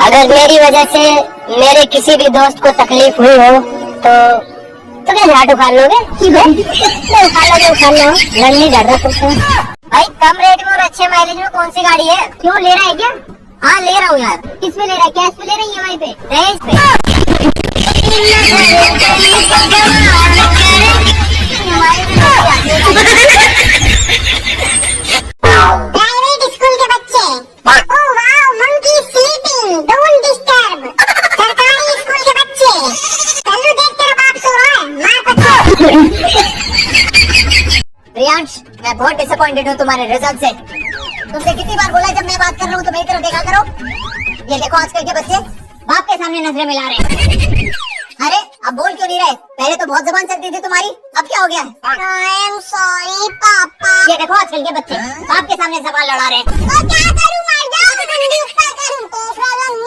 अगर मेरी वजह से मेरे किसी भी दोस्त को तकलीफ हुई हो तो कैसे हाथ उखाड़ लोगे? उखाड़ लो, लड़ नहीं डर रहा तुमसे। भाई कम रेट में और अच्छे माइलेज में कौन सी गाड़ी है? क्यों ले रहा है क्या? हाँ ले रहा हूँ यार। किस पे ले रहा है? कैश पे ले रही है? EMI पे? दहेज पे? प्राइवेट स्कूल के बच्चे, oh wow monkey sleeping don't disturb. सरकारी स्कूल के बच्चे, चलो देख तेरा बाप सो रहा है, मार पत्थर। प्रियांश, मैं बहुत डिसअपॉइंटेड हूँ तुम्हारे रिजल्ट से। तुमसे कितनी बार बोला जब मैं बात कर रहा हूँ तो मेरी तरफ देखा करो। ये देखो आजकल के बच्चे बाप के सामने नजरें मिला रहे हैं। अरे अब बोल क्यों नहीं रहे? पहले तो बहुत जबान चलती थी तुम्हारी, अब क्या हो गया है? आई एम सॉरी पापा। ये देखो आजकल के बच्चे बाप के सामने जबान लड़ा रहे हैं। तो क्या करूं, मर जाओ, ठंडी ऊपर करूं, दूसरा रंग